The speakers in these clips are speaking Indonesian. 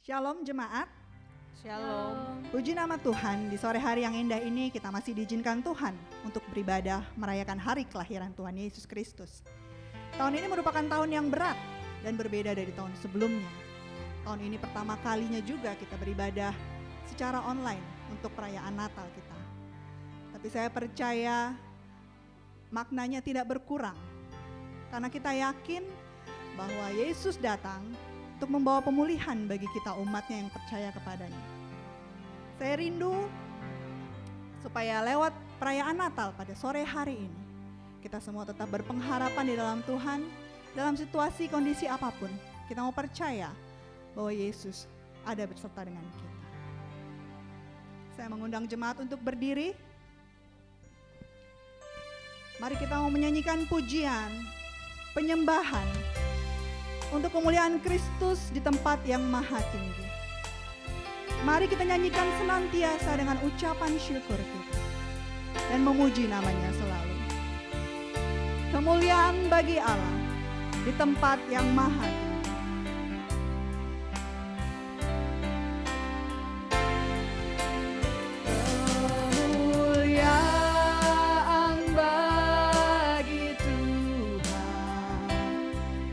Shalom jemaat, Shalom. puji nama Tuhan. Di sore hari yang indah ini kita masih diizinkan Tuhan untuk beribadah merayakan hari kelahiran Tuhan Yesus Kristus. Tahun ini merupakan tahun yang berat dan berbeda dari tahun sebelumnya. Tahun ini pertama kalinya juga kita beribadah secara online untuk perayaan Natal kita. Tapi saya percaya maknanya tidak berkurang, karena kita yakin bahwa Yesus datang untuk membawa pemulihan bagi kita umatnya yang percaya kepadanya. Saya rindu supaya lewat perayaan Natal pada sore hari ini, kita semua tetap berpengharapan di dalam Tuhan, dalam situasi kondisi apapun. Kita mau percaya bahwa Yesus ada beserta dengan kita. Saya mengundang jemaat untuk berdiri. Mari kita mau menyanyikan pujian, penyembahan, untuk kemuliaan Kristus di tempat yang maha tinggi. Mari kita nyanyikan senantiasa dengan ucapan syukur kita dan memuji namanya selalu. Kemuliaan bagi Allah di tempat yang maha tinggi. Kemuliaan bagi Tuhan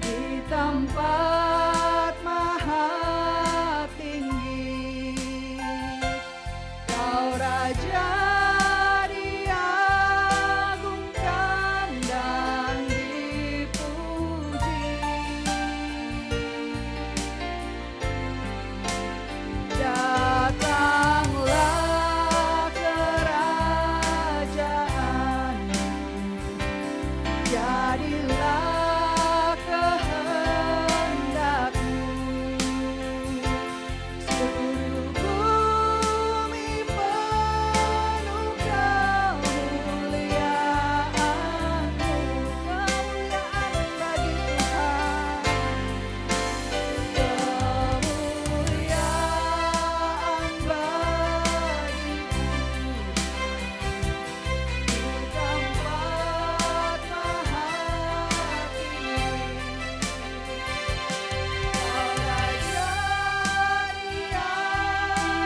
di tempat maha tinggi. Kau Raja diagungkan dan dipuji. Datanglah kerajaanmu, jadilah kehendakmu. Seluruh bumi penuh kemuliaan-Mu, kemuliaan bagi Tuhan. Kemuliaan bagi di tempat maha tinggi. Kau Raja diagungkan datanglah kerajaanmu,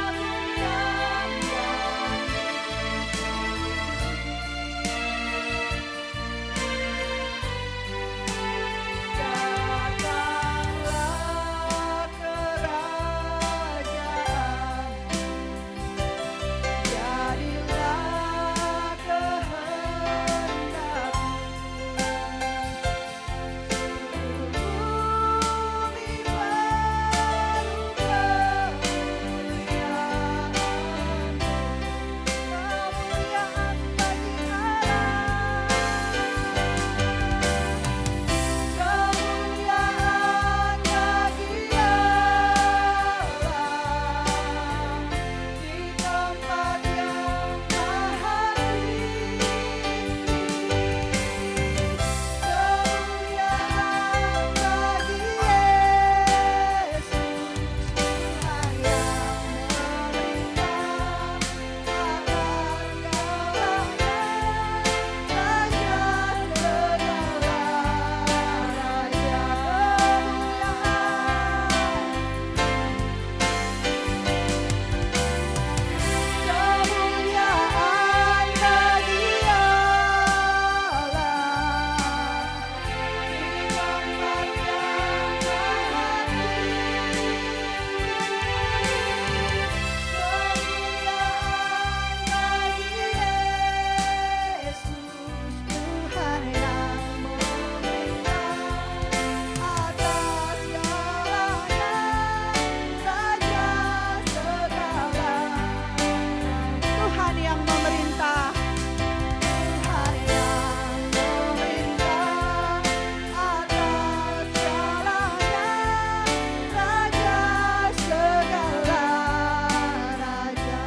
jadilah kehendakmu. Bumi penuh kemuliaan-Mu, kemuliaan bagi Allah. Kemuliaan bagi Allah di tempat yang maha tinggi. Kemuliaan bagi Yesus, Tuhan yang memerintah atas segalanya, Raja segala raja. Kemuliaan bagi Allah di tempat yang maha tinggi. Kemuliaan bagi Yesus, Tuhan yang memerintah atas segalanya, Raja segala. Tuhan yang memerintah, Tuhan yang memerintah atas segalanya, Raja segala raja.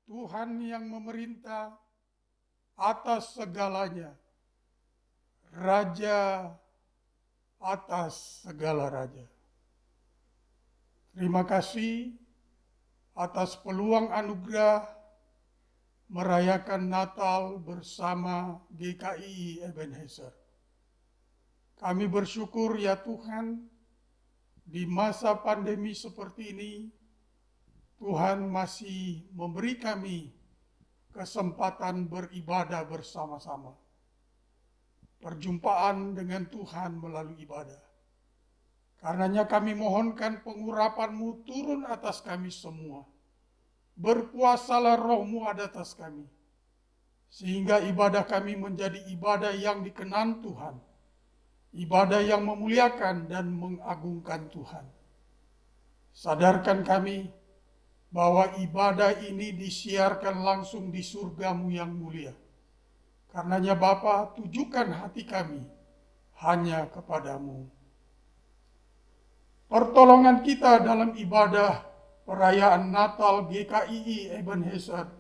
Tuhan yang memerintah atas segalanya, Raja atas segala raja. Terima kasih atas peluang anugerah merayakan Natal bersama GKI Ebenezer. Kami bersyukur ya Tuhan, di masa pandemi seperti ini, Tuhan masih memberi kami kesempatan beribadah bersama-sama. Perjumpaan dengan Tuhan melalui ibadah. Karenanya kami mohonkan pengurapan-Mu turun atas kami semua. Berkuasalah Roh-Mu ada atas kami. Sehingga ibadah kami menjadi ibadah yang dikenan Tuhan. Ibadah yang memuliakan dan mengagungkan Tuhan. Sadarkan kami bahwa ibadah ini disiarkan langsung di surga-Mu yang mulia. Karenanya Bapa, tujukan hati kami hanya kepadamu. Pertolongan kita dalam ibadah perayaan Natal GKII Ebenezer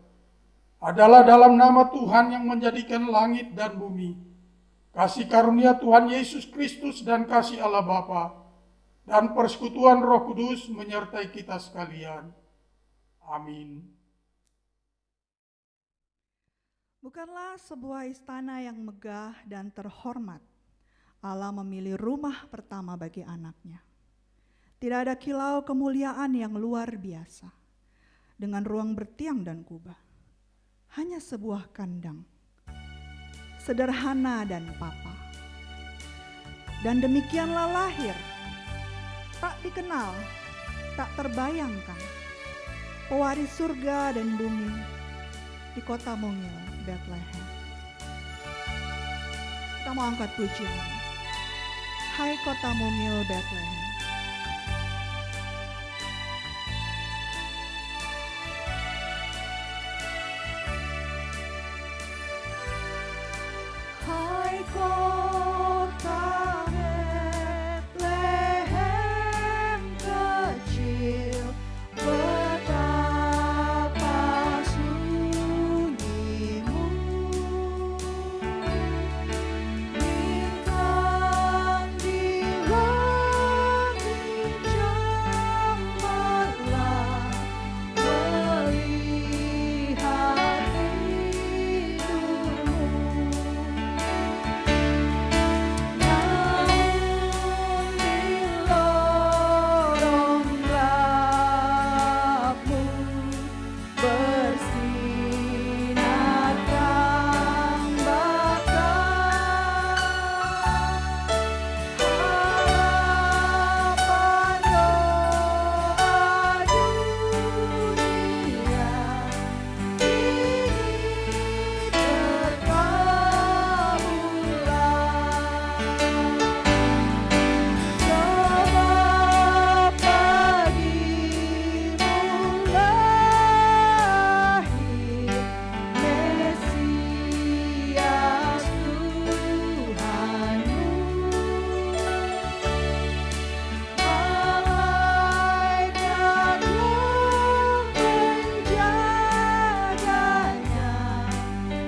adalah dalam nama Tuhan yang menjadikan langit dan bumi, kasih karunia Tuhan Yesus Kristus dan kasih Allah Bapa, dan persekutuan Roh Kudus menyertai kita sekalian. Amin. Bukanlah sebuah istana yang megah dan terhormat, Allah memilih rumah pertama bagi anaknya. Tidak ada kilau kemuliaan yang luar biasa, dengan ruang bertiang dan kubah. Hanya sebuah kandang, sederhana dan papa. Dan demikianlah lahir, tak dikenal, tak terbayangkan, pewaris surga dan bumi di kota mungil Bethlehem. Kita mau angkat pujian. Hai kota mungil Bethlehem. Hai kota Bethlehem kecil, betapa sunyimu. Bintang di langit cemerlang melihat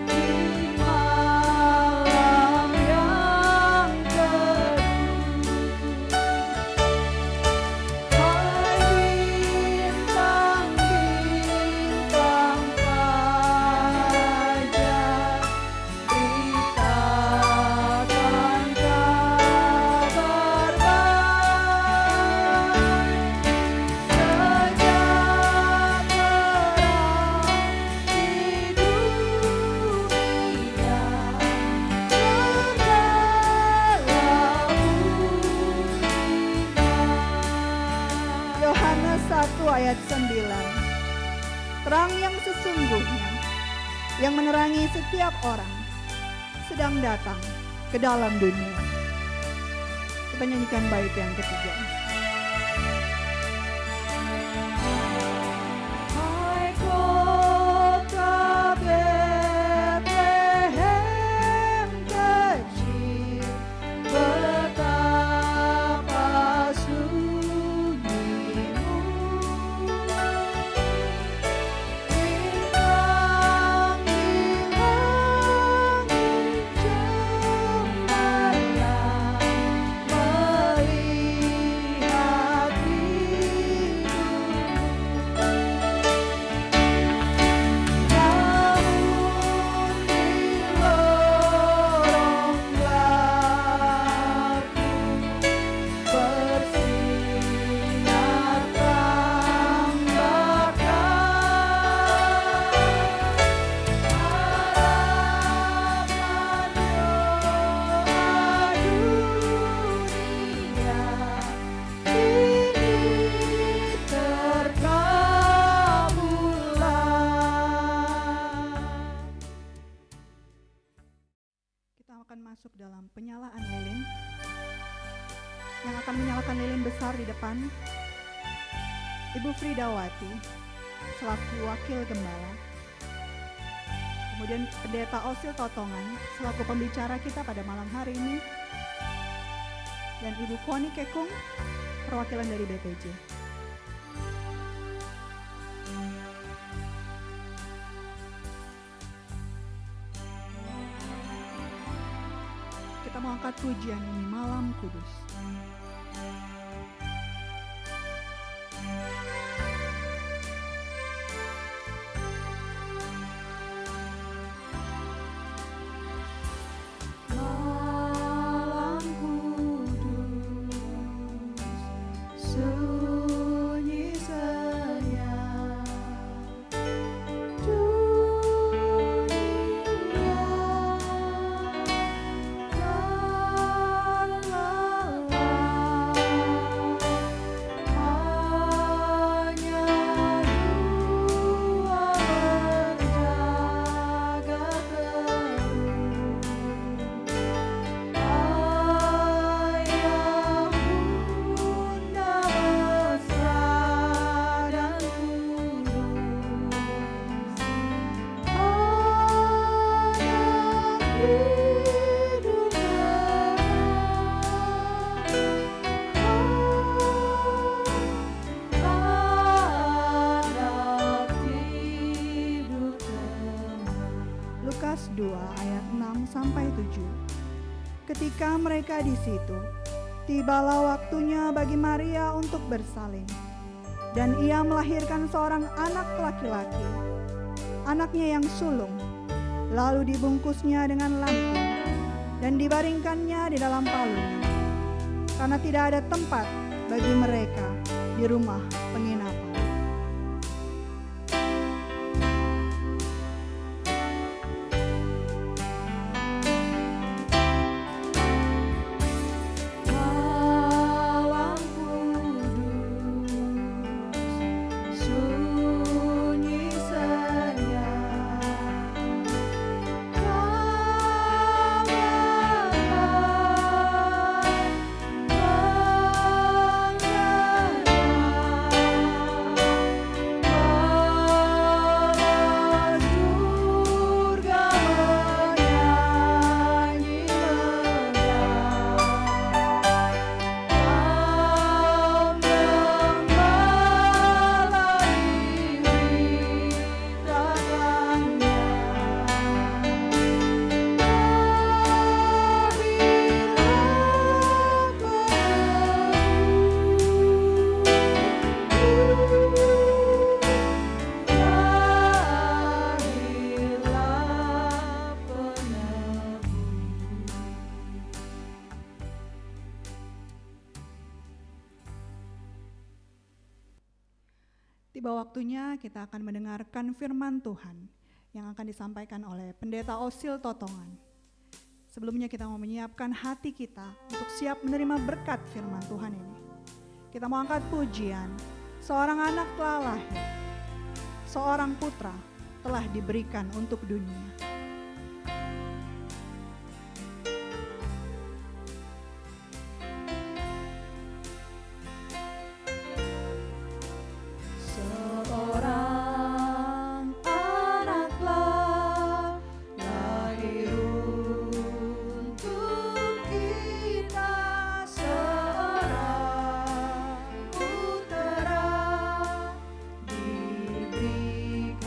hidupmu. Yohanes 1 ayat 9. Terang yang sesungguhnya, yang menerangi setiap orang, sedang datang ke dalam dunia. Kita nyanyikan bait yang ketiga. Hai kota Bethlehem kecil, betapa sunyimu. Bintang di langit cemerlang melihat di depan, Ibu Fridawati selaku Wakil Gembala, kemudian Pendeta Osil Totongan selaku pembicara kita pada malam hari ini, dan Ibu Foni Kekung perwakilan dari BPJ. Kita mau angkat pujian ini Malam Kudus. Malam kudus, sunyi senyap, dunia terlelap, hanya dua berjaga terus. Ayah bunda mesra dan tulus, anak hidup anak hidup tenang. Lukas 2 ayat 6 sampai 7. Ketika mereka di situ, tibalah waktunya bagi Maria untuk bersalin. Dan ia melahirkan seorang anak laki-laki, anaknya yang sulung, lalu dibungkusnya dengan lampin dan dibaringkannya di dalam palung, karena tidak ada tempat bagi mereka di rumah penginapan. Malam kudus, sunyi senyap, Tiba waktunya kita akan mendengarkan firman Tuhan yang akan disampaikan oleh Pendeta Osil Totongan. Sebelumnya kita mau menyiapkan hati kita untuk siap menerima berkat firman Tuhan ini. Kita mau angkat pujian, seorang anak telah lahir, seorang putra telah diberikan untuk dunia. seorang anaklah lahir untuk kita, seorang putra diberikan.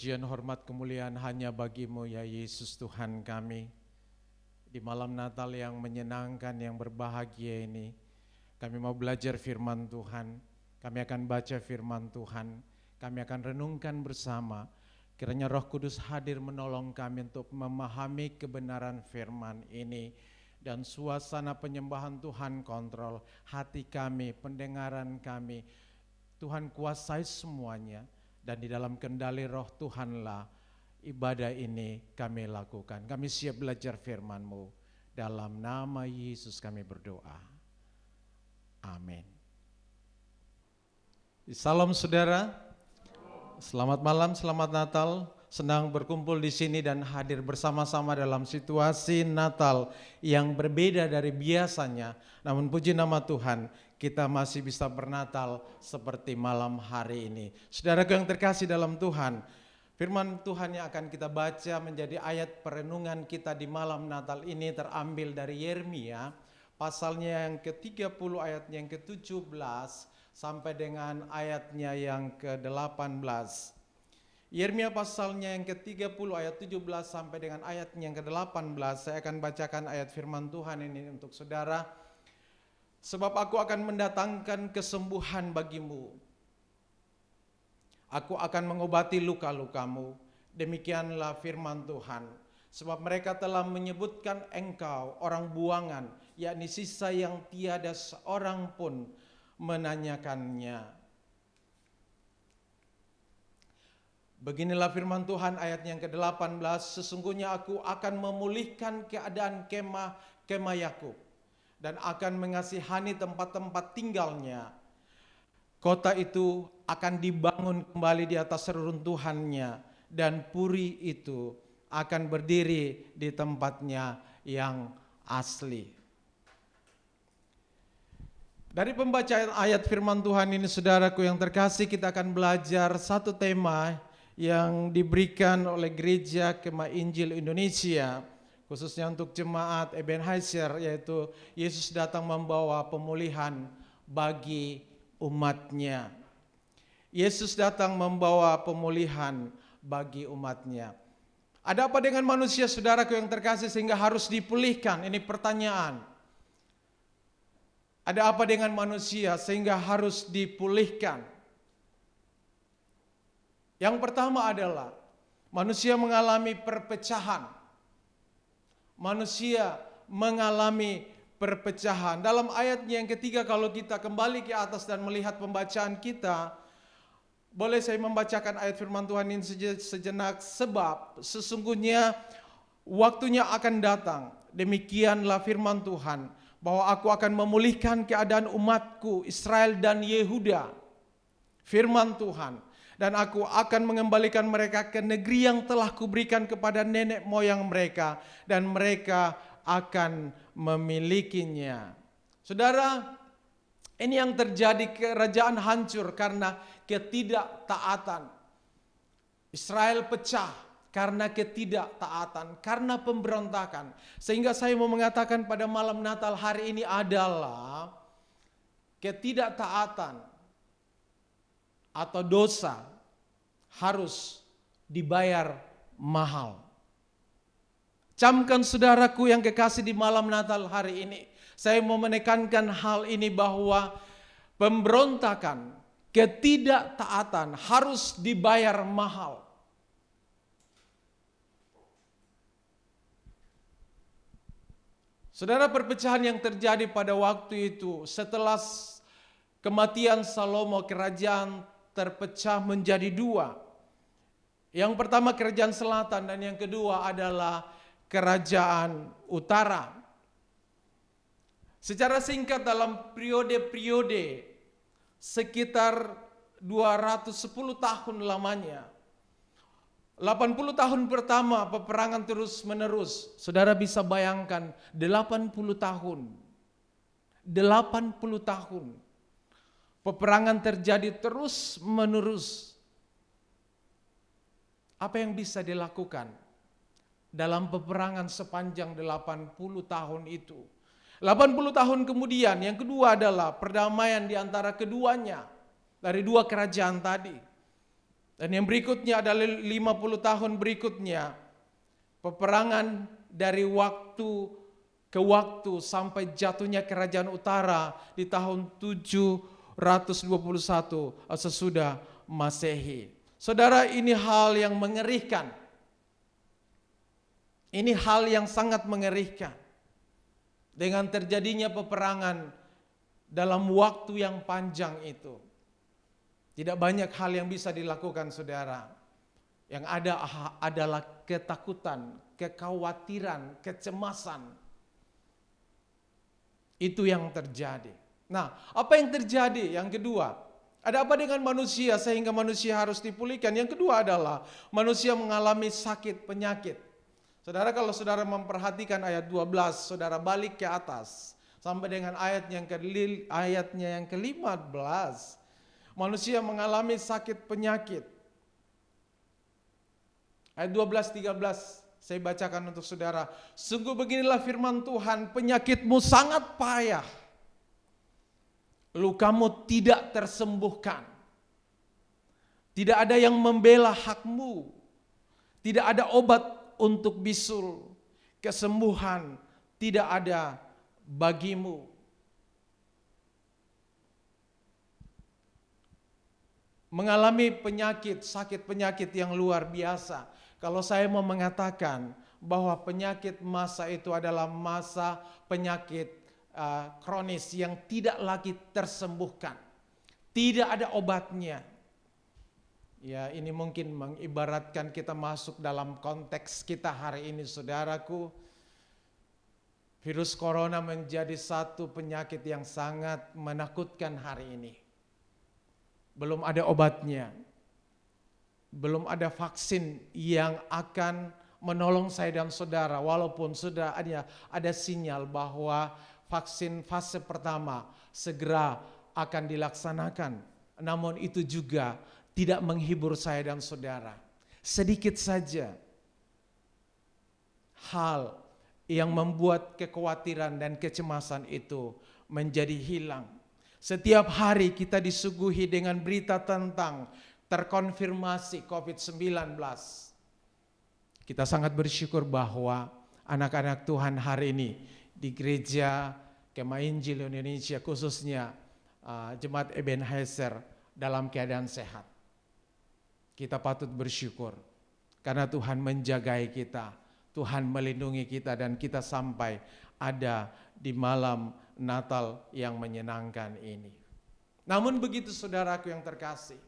Pujian, hormat, kemuliaan hanya bagi-Mu ya Yesus Tuhan kami. Di malam Natal yang menyenangkan, yang berbahagia ini, kami mau belajar firman Tuhan. Kami akan baca firman Tuhan. Kami akan renungkan bersama. Kiranya Roh Kudus hadir menolong kami untuk memahami kebenaran firman ini. Dan suasana penyembahan Tuhan kontrol hati kami, pendengaran kami. Tuhan kuasai semuanya. Dan di dalam kendali Roh Tuhanlah ibadah ini kami lakukan. Kami siap belajar firman-Mu. Dalam nama Yesus kami berdoa. Amin. Salam saudara. Selamat malam, selamat Natal. Senang berkumpul di sini dan hadir bersama-sama dalam situasi Natal yang berbeda dari biasanya. Namun puji nama Tuhan, kita masih bisa bernatal seperti malam hari ini. Saudaraku yang terkasih dalam Tuhan, firman Tuhan yang akan kita baca menjadi ayat perenungan kita di malam Natal ini terambil dari Yeremia, pasalnya yang ke-30 ayatnya yang ke-17 sampai dengan ayatnya yang ke-18. Yeremia pasalnya yang ke-30 ayat 17 sampai dengan ayatnya yang ke-18. Saya akan bacakan ayat firman Tuhan ini untuk saudara. Sebab aku akan mendatangkan kesembuhan bagimu. Aku akan mengobati luka-lukamu. Demikianlah firman Tuhan. Sebab mereka telah menyebutkan engkau orang buangan, yakni sisa yang tiada seorang pun menanyakannya. Beginilah firman Tuhan ayat yang ke-18, sesungguhnya aku akan memulihkan keadaan kemah Yakub dan akan mengasihani tempat-tempat tinggalnya. Kota itu akan dibangun kembali di atas reruntuhannya dan puri itu akan berdiri di tempatnya yang asli. Dari pembacaan ayat firman Tuhan ini saudaraku yang terkasih, kita akan belajar satu tema yang diberikan oleh Gereja Kemah Injil Indonesia, khususnya untuk jemaat Ebenezer, yaitu Yesus datang membawa pemulihan bagi umatnya. Yesus datang membawa pemulihan bagi umatnya. Ada apa dengan manusia saudaraku yang terkasih sehingga harus dipulihkan? Ini pertanyaan. Ada apa dengan manusia sehingga harus dipulihkan? Yang pertama adalah manusia mengalami perpecahan. Manusia mengalami perpecahan. Dalam ayatnya yang ketiga, kalau kita kembali ke atas dan melihat pembacaan kita, boleh saya membacakan ayat firman Tuhan ini sejenak. Sebab sesungguhnya waktunya akan datang, demikianlah firman Tuhan, bahwa aku akan memulihkan keadaan umatku Israel dan Yehuda. Firman Tuhan. Dan aku akan mengembalikan mereka ke negeri yang telah kuberikan kepada nenek moyang mereka. Dan mereka akan memilikinya. Saudara, ini yang terjadi, kerajaan hancur karena ketidaktaatan. Israel pecah karena ketidaktaatan, karena pemberontakan. Sehingga saya mau mengatakan pada malam Natal hari ini adalah ketidaktaatan atau dosa harus dibayar mahal. Camkan saudaraku yang kekasih di malam Natal hari ini, saya mau menekankan hal ini bahwa pemberontakan, ketidaktaatan harus dibayar mahal. Saudara, perpecahan yang terjadi pada waktu itu setelah kematian Salomo, kerajaan terpecah menjadi dua. Yang pertama kerajaan selatan dan yang kedua adalah kerajaan utara. Secara singkat dalam periode-periode sekitar 210 tahun lamanya. 80 tahun pertama peperangan terus menerus. Saudara bisa bayangkan 80 tahun. 80 tahun. Peperangan terjadi terus menerus. Apa yang bisa dilakukan dalam peperangan sepanjang 80 tahun itu? 80 tahun kemudian, yang kedua adalah perdamaian di antara keduanya. Dari dua kerajaan tadi. Dan yang berikutnya adalah 50 tahun berikutnya, peperangan dari waktu ke waktu sampai jatuhnya kerajaan utara di tahun 721 sesudah Masehi. Saudara, ini hal yang mengerikan. Ini hal yang sangat mengerikan. Dengan terjadinya peperangan dalam waktu yang panjang itu. Tidak banyak hal yang bisa dilakukan, saudara. Yang ada adalah ketakutan, kekhawatiran, kecemasan. Itu yang terjadi. Nah, apa yang terjadi? Yang kedua, ada apa dengan manusia sehingga manusia harus dipulihkan? Yang kedua adalah manusia mengalami sakit penyakit. Saudara, kalau saudara memperhatikan ayat 12, saudara balik ke atas sampai dengan ayatnya yang ke-15. Manusia mengalami sakit penyakit. Ayat 12-13 saya bacakan untuk saudara. Sungguh beginilah firman Tuhan, penyakitmu sangat payah. Lukamu tidak tersembuhkan. Tidak ada yang membela hakmu. Tidak ada obat untuk bisul. Kesembuhan tidak ada bagimu. Mengalami penyakit, sakit penyakit yang luar biasa. Kalau saya mau mengatakan bahwa penyakit masa itu adalah masa penyakit kronis yang tidak lagi tersembuhkan. Tidak ada obatnya. Ya, ini mungkin mengibaratkan kita masuk dalam konteks kita hari ini, saudaraku. Virus corona menjadi satu penyakit yang sangat menakutkan hari ini. Belum ada obatnya. Belum ada vaksin yang akan menolong saya dan saudara. Walaupun sudah ada sinyal bahwa vaksin fase pertama segera akan dilaksanakan. Namun itu juga tidak menghibur saya dan saudara. Sedikit saja hal yang membuat kekhawatiran dan kecemasan itu menjadi hilang. Setiap hari kita disuguhi dengan berita tentang terkonfirmasi COVID-19. Kita sangat bersyukur bahwa anak-anak Tuhan hari ini di gereja Kemah Injil Indonesia, khususnya Jemaat Ebenezer, dalam keadaan sehat. Kita patut bersyukur karena Tuhan menjagai kita, Tuhan melindungi kita, dan kita sampai ada di malam Natal yang menyenangkan ini. Namun begitu, saudaraku yang terkasih,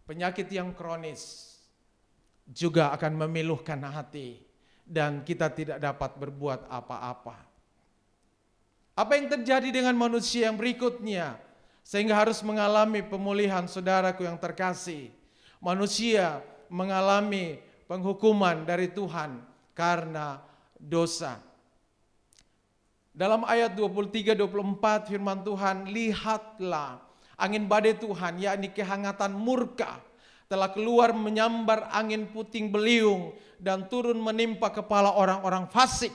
penyakit yang kronis juga akan memiluhkan hati dan kita tidak dapat berbuat apa-apa. Apa yang terjadi dengan manusia yang berikutnya sehingga harus mengalami pemulihan, saudaraku yang terkasih? Manusia mengalami penghukuman dari Tuhan karena dosa. Dalam ayat 23-24 firman Tuhan, lihatlah angin badai Tuhan, yakni kehangatan murka, telah keluar menyambar angin puting beliung dan turun menimpa kepala orang-orang fasik.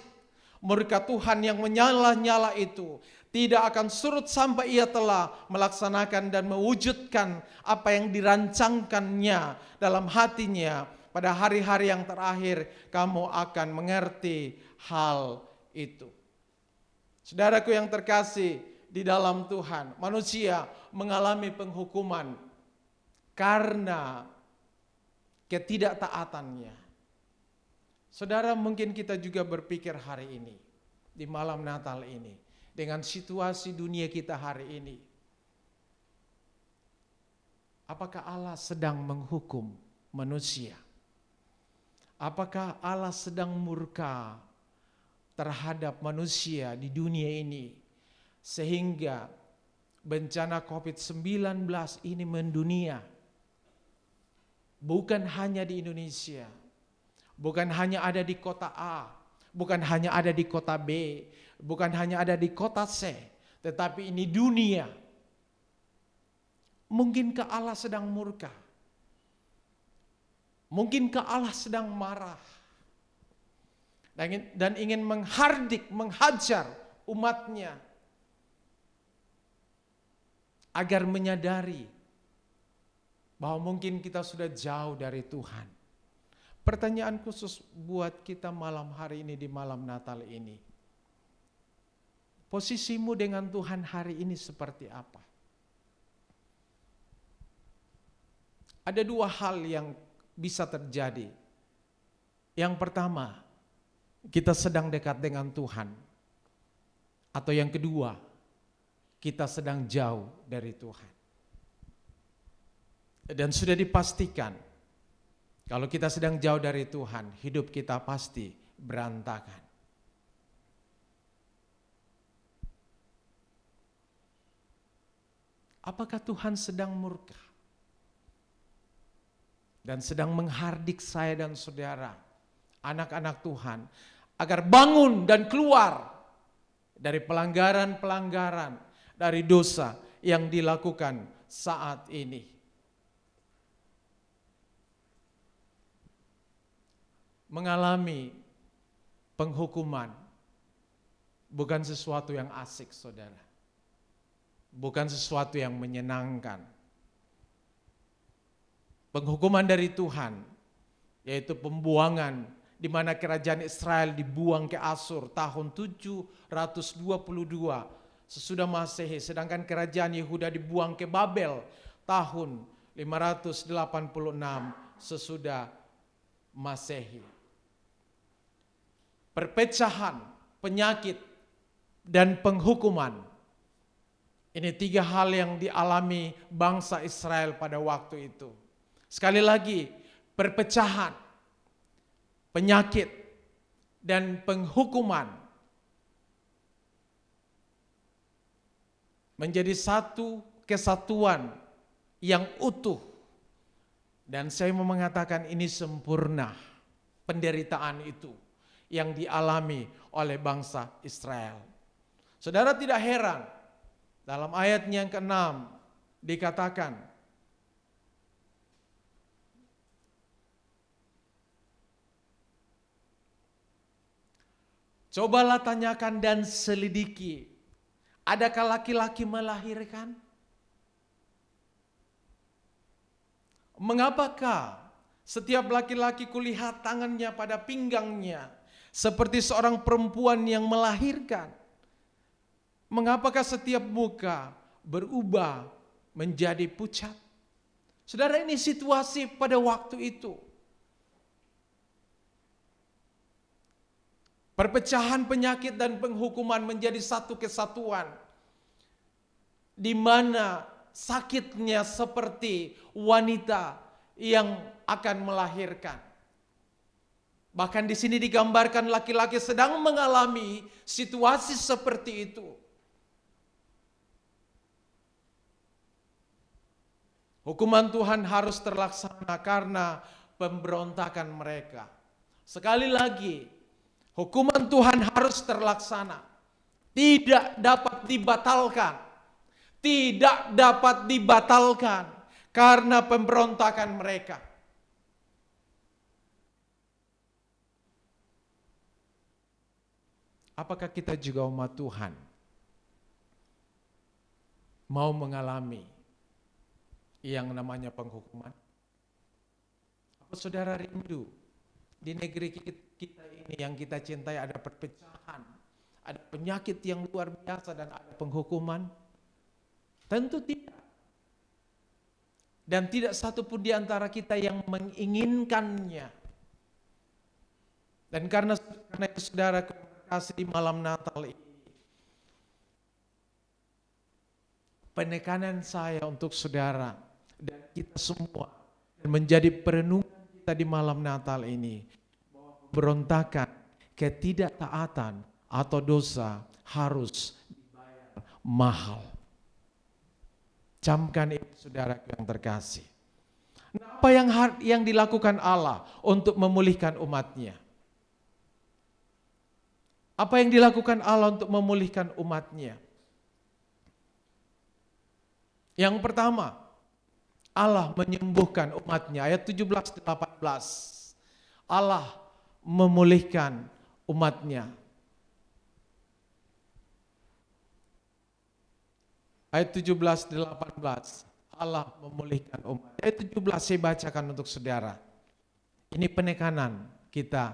Murka Tuhan yang menyala-nyala itu tidak akan surut sampai ia telah melaksanakan dan mewujudkan apa yang dirancangkannya dalam hatinya. Pada hari-hari yang terakhir kamu akan mengerti hal itu. Saudaraku yang terkasih di dalam Tuhan, manusia mengalami penghukuman karena ketidaktaatannya. Saudara, mungkin kita juga berpikir hari ini, di malam Natal ini, dengan situasi dunia kita hari ini, apakah Allah sedang menghukum manusia? Apakah Allah sedang murka terhadap manusia di dunia ini sehingga bencana COVID-19 ini mendunia? Bukan hanya di Indonesia, bukan hanya ada di kota A, bukan hanya ada di kota B, bukan hanya ada di kota C, tetapi ini dunia. Mungkinkah Allah sedang murka? Mungkinkah Allah sedang marah dan ingin menghardik, menghajar umatnya agar menyadari bahwa mungkin kita sudah jauh dari Tuhan. Pertanyaan khusus buat kita malam hari ini di malam Natal ini. Posisimu dengan Tuhan hari ini seperti apa? Ada dua hal yang bisa terjadi. Yang pertama, kita sedang dekat dengan Tuhan. Atau yang kedua, kita sedang jauh dari Tuhan. Dan sudah dipastikan, kalau kita sedang jauh dari Tuhan, hidup kita pasti berantakan. Apakah Tuhan sedang murka dan sedang menghardik saya dan saudara, anak-anak Tuhan, agar bangun dan keluar dari pelanggaran-pelanggaran, dari dosa yang dilakukan saat ini? Mengalami penghukuman bukan sesuatu yang asik, saudara. Bukan sesuatu yang menyenangkan. Penghukuman dari Tuhan, yaitu pembuangan di mana kerajaan Israel dibuang ke Asur tahun 722 sesudah Masehi, sedangkan kerajaan Yehuda dibuang ke Babel tahun 586 sesudah Masehi. Perpecahan, penyakit, dan penghukuman. Ini tiga hal yang dialami bangsa Israel pada waktu itu. Sekali lagi, perpecahan, penyakit, dan penghukuman menjadi satu kesatuan yang utuh. Dan saya mau mengatakan ini sempurna penderitaan itu yang dialami oleh bangsa Israel. Saudara, tidak heran dalam ayat yang ke-6 dikatakan, cobalah tanyakan dan selidiki, adakah laki-laki melahirkan? Mengapakah setiap laki-laki kulihat tangannya pada pinggangnya seperti seorang perempuan yang melahirkan? Mengapakah setiap muka berubah menjadi pucat? Saudara, ini situasi pada waktu itu. Perpecahan, penyakit, dan penghukuman menjadi satu kesatuan, di mana sakitnya seperti wanita yang akan melahirkan. Bahkan di sini digambarkan laki-laki sedang mengalami situasi seperti itu. Hukuman Tuhan harus terlaksana karena pemberontakan mereka. Sekali lagi, hukuman Tuhan harus terlaksana. Tidak dapat dibatalkan. Tidak dapat dibatalkan karena pemberontakan mereka. Apakah kita juga umat Tuhan mau mengalami yang namanya penghukuman? Apa saudara rindu di negeri kita ini yang kita cintai ada perpecahan, ada penyakit yang luar biasa dan ada penghukuman? Tentu tidak. Dan tidak satu pun di antara kita yang menginginkannya. Dan karena itu saudara kasih di malam Natal ini, penekanan saya untuk saudara dan kita semua dan menjadi perenungan kita di malam Natal ini, bahwa pemberontakan, ketidaktaatan atau dosa harus dibayar mahal. Camkan ini saudara yang terkasih. Nah, apa yang dilakukan Allah untuk memulihkan umatnya? Apa yang dilakukan Allah untuk memulihkan umatnya? Yang pertama, Allah menyembuhkan umatnya. Ayat 17-18. Allah memulihkan umatnya. Ayat 17-18. Allah memulihkan umat. Ayat 17 saya bacakan untuk saudara. Ini penekanan kita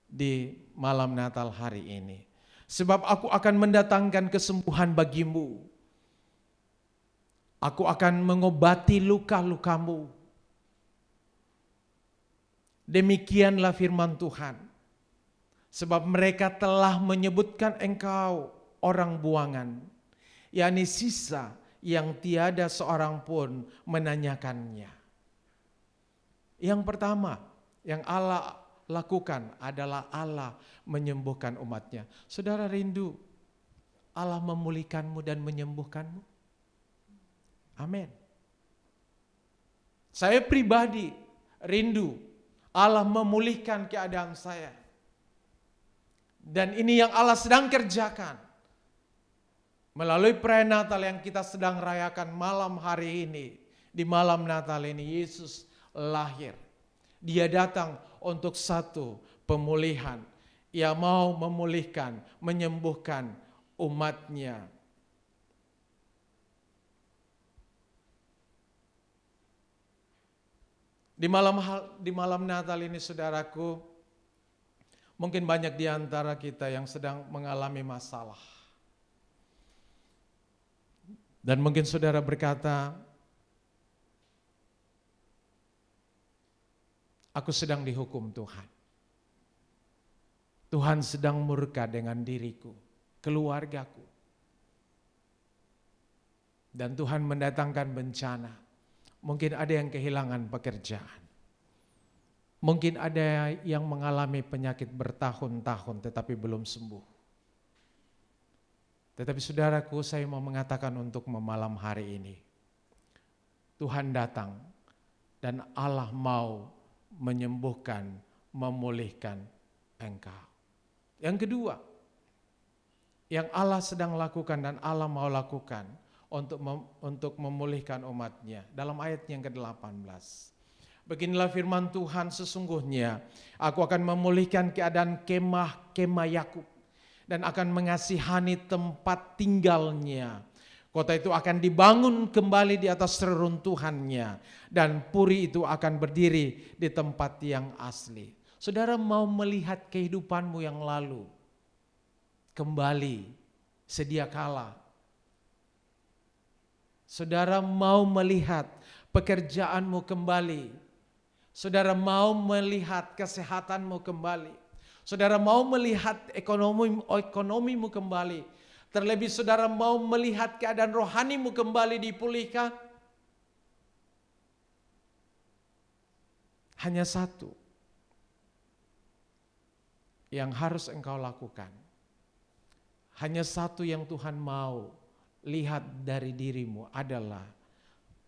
di malam Natal hari ini. Sebab aku akan mendatangkan kesembuhan bagimu. Aku akan mengobati luka-lukamu. Demikianlah firman Tuhan. Sebab mereka telah menyebutkan engkau orang buangan, yakni sisa yang tiada seorang pun menanyakannya. Yang pertama yang Allah lakukan adalah Allah menyembuhkan umatnya. Saudara rindu Allah memulihkanmu dan menyembuhkanmu? Amin. Saya pribadi rindu Allah memulihkan keadaan saya. Dan ini yang Allah sedang kerjakan. Melalui perayaan Natal yang kita sedang rayakan malam hari ini. Di malam Natal ini Yesus lahir. Dia datang untuk satu pemulihan. Ia mau memulihkan, menyembuhkan umatnya. Di malam Natal ini saudaraku, mungkin banyak di antara kita yang sedang mengalami masalah. Dan mungkin saudara berkata, aku sedang dihukum Tuhan. Tuhan sedang murka dengan diriku, keluargaku. Dan Tuhan mendatangkan bencana. Mungkin ada yang kehilangan pekerjaan. Mungkin ada yang mengalami penyakit bertahun-tahun tetapi belum sembuh. Tetapi saudaraku, saya mau mengatakan untuk malam hari ini, Tuhan datang dan Allah mau menyembuhkan, memulihkan engkau. Yang kedua, yang Allah sedang lakukan dan Allah mau lakukan untuk memulihkan umatnya. Dalam ayat yang ke-18. Beginilah firman Tuhan, sesungguhnya aku akan memulihkan keadaan kemah Yakub dan akan mengasihani tempat tinggalnya. Kota itu akan dibangun kembali di atas reruntuhannya dan puri itu akan berdiri di tempat yang asli. Saudara mau melihat kehidupanmu yang lalu kembali sedia kala. Saudara mau melihat pekerjaanmu kembali. Saudara mau melihat kesehatanmu kembali. Saudara mau melihat ekonomimu kembali. Terlebih saudara mau melihat keadaan rohanimu kembali dipulihkan. Hanya satu yang harus engkau lakukan. Hanya satu yang Tuhan mau lihat dari dirimu adalah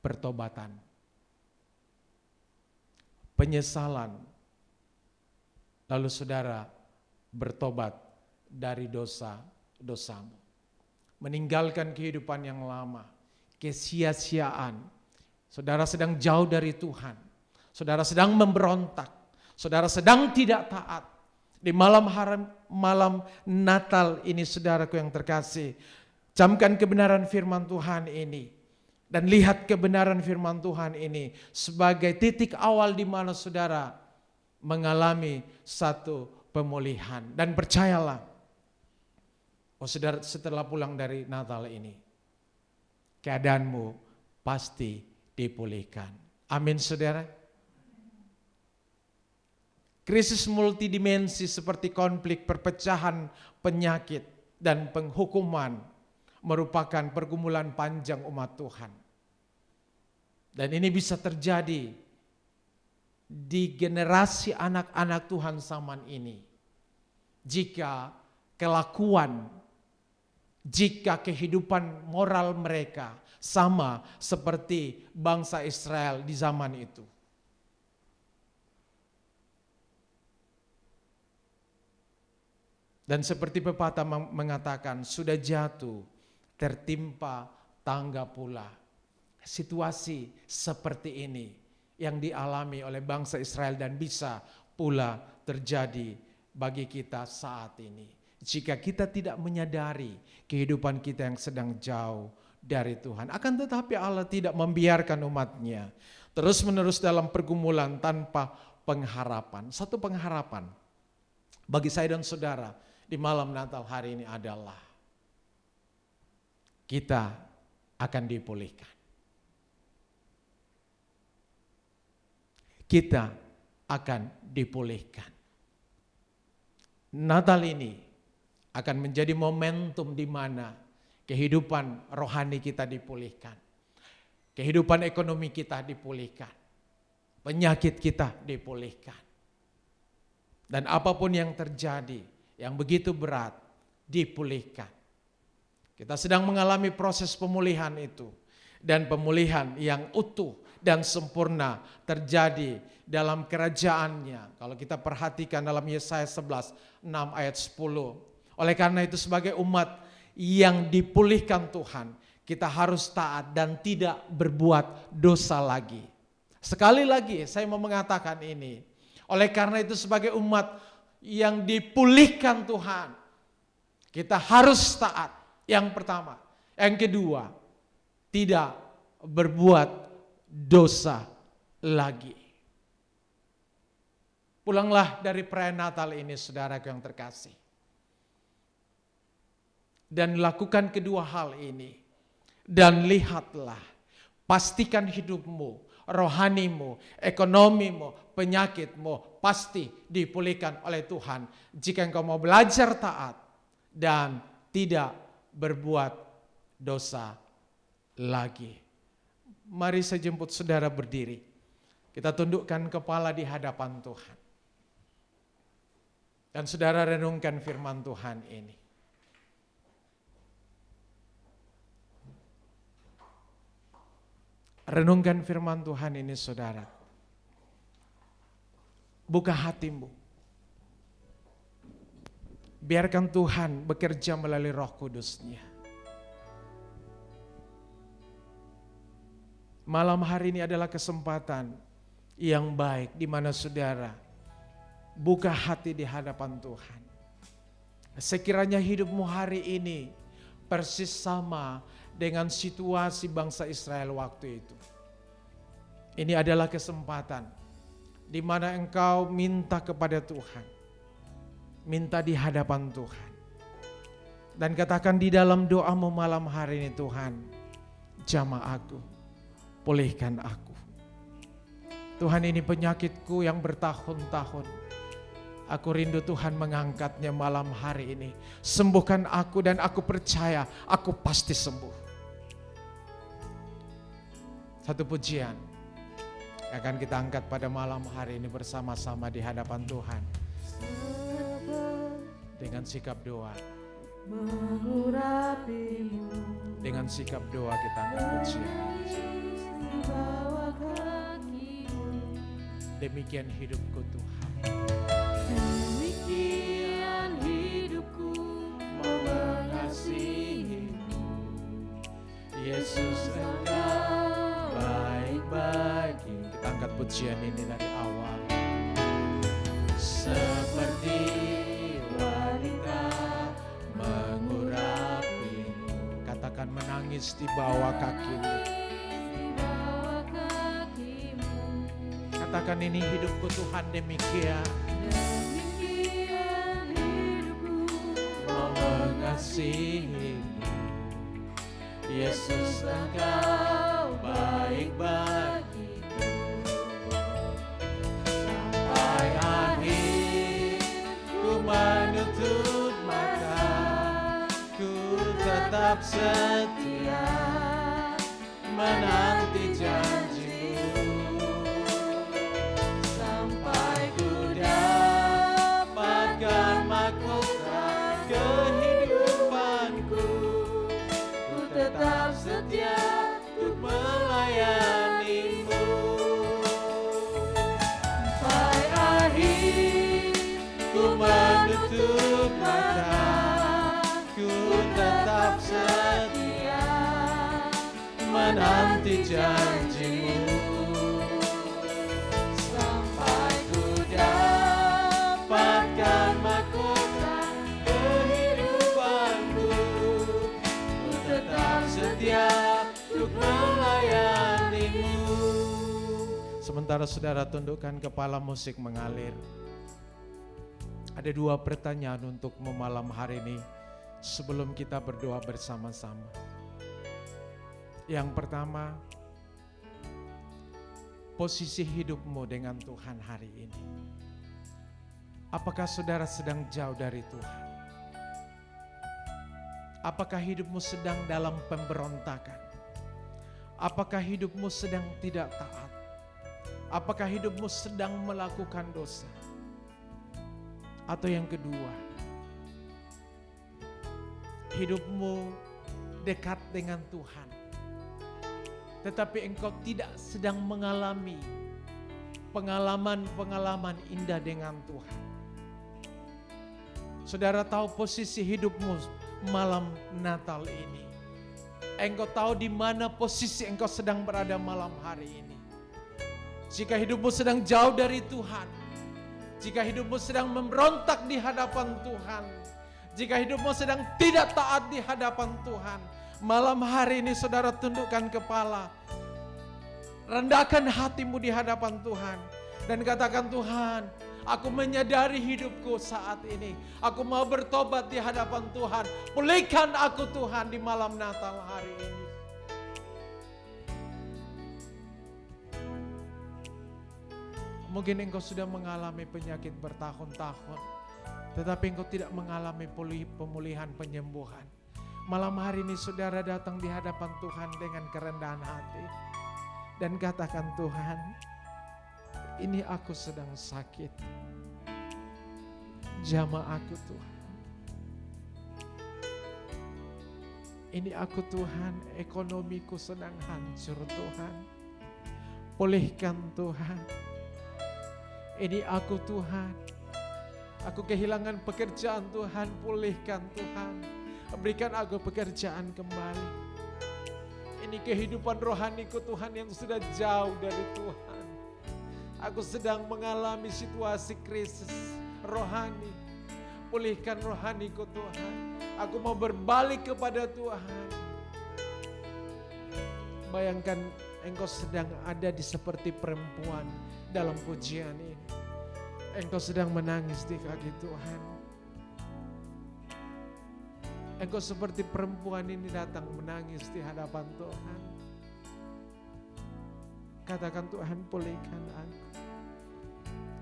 pertobatan, penyesalan. Lalu saudara bertobat dari dosa-dosamu. Meninggalkan kehidupan yang lama, kesia-siaan. Saudara sedang jauh dari Tuhan. Saudara sedang memberontak. Saudara sedang tidak taat. Di malam Natal ini saudaraku yang terkasih, camkan kebenaran firman Tuhan ini. Dan lihat kebenaran firman Tuhan ini sebagai titik awal di mana saudara mengalami satu pemulihan. Dan percayalah, saudara setelah pulang dari Natal ini, keadaanmu pasti dipulihkan. Amin saudara. Krisis multidimensi seperti konflik, perpecahan, penyakit, dan penghukuman merupakan pergumulan panjang umat Tuhan. Dan ini bisa terjadi di generasi anak-anak Tuhan zaman ini. Jika kelakuan, jika kehidupan moral mereka sama seperti bangsa Israel di zaman itu. Dan seperti pepatah mengatakan, sudah jatuh, tertimpa tangga pula. Situasi seperti ini yang dialami oleh bangsa Israel dan bisa pula terjadi bagi kita saat ini. Jika kita tidak menyadari kehidupan kita yang sedang jauh dari Tuhan. Akan tetapi Allah tidak membiarkan umatnya terus-menerus dalam pergumulan tanpa pengharapan. Satu pengharapan bagi saya dan saudara di malam Natal hari ini adalah kita akan dipulihkan. Kita akan dipulihkan. Natal ini akan menjadi momentum di mana kehidupan rohani kita dipulihkan. Kehidupan ekonomi kita dipulihkan. Penyakit kita dipulihkan. Dan apapun yang terjadi yang begitu berat dipulihkan. Kita sedang mengalami proses pemulihan itu. Dan pemulihan yang utuh dan sempurna terjadi dalam kerajaannya. Kalau kita perhatikan dalam Yesaya 11, 6 ayat 10. Oleh karena itu sebagai umat yang dipulihkan Tuhan, kita harus taat dan tidak berbuat dosa lagi. Sekali lagi saya mau mengatakan ini. Oleh karena itu sebagai umat yang dipulihkan Tuhan, kita harus taat. Yang pertama. Yang kedua, tidak berbuat dosa lagi. Pulanglah dari perayaan Natal ini saudaraku yang terkasih. Dan lakukan kedua hal ini. Dan lihatlah, pastikan hidupmu, rohanimu, ekonomimu, penyakitmu pasti dipulihkan oleh Tuhan. Jika engkau mau belajar taat dan tidak berbuat dosa lagi. Mari saya jemput saudara berdiri. Kita tundukkan kepala di hadapan Tuhan. Dan saudara renungkan firman Tuhan ini. Renungkan firman Tuhan ini saudara. Buka hatimu. Biarkan Tuhan bekerja melalui Roh Kudus-Nya. Malam hari ini adalah kesempatan yang baik di mana saudara buka hati di hadapan Tuhan. Sekiranya hidupmu hari ini persis sama dengan situasi bangsa Israel waktu itu. Ini adalah kesempatan di mana engkau minta kepada Tuhan. Minta di hadapan Tuhan. Dan katakan di dalam doamu malam hari ini, Tuhan, jamah aku, pulihkan aku. Tuhan, ini penyakitku yang bertahun-tahun. Aku rindu Tuhan mengangkatnya malam hari ini. Sembuhkan aku dan aku percaya aku pasti sembuh. Satu pujian akan kita angkat pada malam hari ini bersama-sama di hadapan Tuhan. Dengan sikap doa. Mengurapimu. Dengan sikap doa kita angkat pujian. Demikian hidupku Tuhan. Demikian hidupku Mengasihimu Yesus, Engkau baik bagi. Kita angkat pujian ini dari awal. Seperti wanita mengurapimu. Katakan menangis di bawah kakimu. Katakan ini hidupku Tuhan, demikian. Demikian hidupku Mengasihimu Yesus, Engkau baik bagiku. Sampai akhir ku menutup mata, ku tetap setia menanti janjimu. Sampai ku dapatkan mahkota kehidupanku, ku tetap setia untuk melayanimu. Sampai akhir ku menutup mata, ku tetap setia menanti janjimu. Sampai ku dapatkan mahkota kehidupanku, ku tetap setia Sementara saudara tundukkan kepala, musik mengalir. Ada 2 pertanyaan untuk malam hari ini sebelum kita berdoa bersama-sama. Yang pertama, posisi hidupmu dengan Tuhan hari ini. Apakah saudara sedang jauh dari Tuhan? Apakah hidupmu sedang dalam pemberontakan? Apakah hidupmu sedang tidak taat? Apakah hidupmu sedang melakukan dosa? Atau yang kedua, hidupmu dekat dengan Tuhan, tetapi engkau tidak sedang mengalami pengalaman-pengalaman indah dengan Tuhan. Saudara tahu posisi hidupmu malam Natal ini. Engkau tahu di mana posisi engkau sedang berada malam hari ini. Jika hidupmu sedang jauh dari Tuhan, jika hidupmu sedang memberontak di hadapan Tuhan, jika hidupmu sedang tidak taat di hadapan Tuhan, malam hari ini saudara tundukkan kepala, rendahkan hatimu di hadapan Tuhan, dan katakan, Tuhan, aku menyadari hidupku saat ini. Aku mau bertobat di hadapan Tuhan. Pulihkan aku Tuhan di malam Natal hari ini. Mungkin engkau sudah mengalami penyakit bertahun-tahun, tetapi engkau tidak mengalami pemulihan, penyembuhan. Malam hari ini saudara datang di hadapan Tuhan dengan kerendahan hati. Dan katakan, Tuhan, ini aku sedang sakit. Jamah aku Tuhan. Ini aku Tuhan, ekonomiku sedang hancur Tuhan. Pulihkan Tuhan. Ini aku Tuhan. Aku kehilangan pekerjaan Tuhan, pulihkan Tuhan. Berikan aku pekerjaan kembali. Ini kehidupan rohaniku Tuhan yang sudah jauh dari Tuhan. Aku sedang mengalami situasi krisis rohani. Pulihkan rohaniku Tuhan. Aku mau berbalik kepada Tuhan. Bayangkan engkau sedang ada di seperti perempuan dalam pujian ini. Engkau sedang menangis di kaki Tuhan. Engkau seperti perempuan ini datang menangis di hadapan Tuhan. Katakan, Tuhan, pulihkan aku.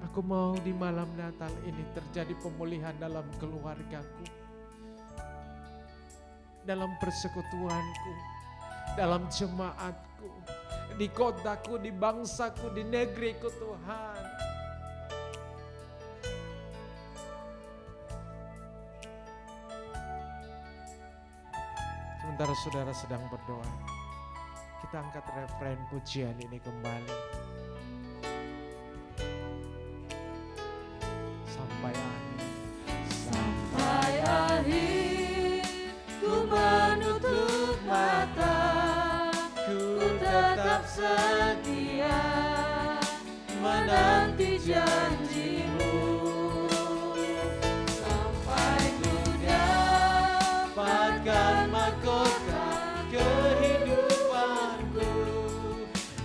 Aku mau di malam Natal ini terjadi pemulihan dalam keluargaku, dalam persekutuanku, dalam jemaatku, di kotaku, di bangsaku, di negeriku Tuhan. Sementara saudara sedang berdoa, kita angkat referen pujian ini kembali. Sampai akhir. Sampai akhir ku menutup mata, ku tetap setia menanti janjimu. Sampai ku dapatkan mahkota kehidupanku,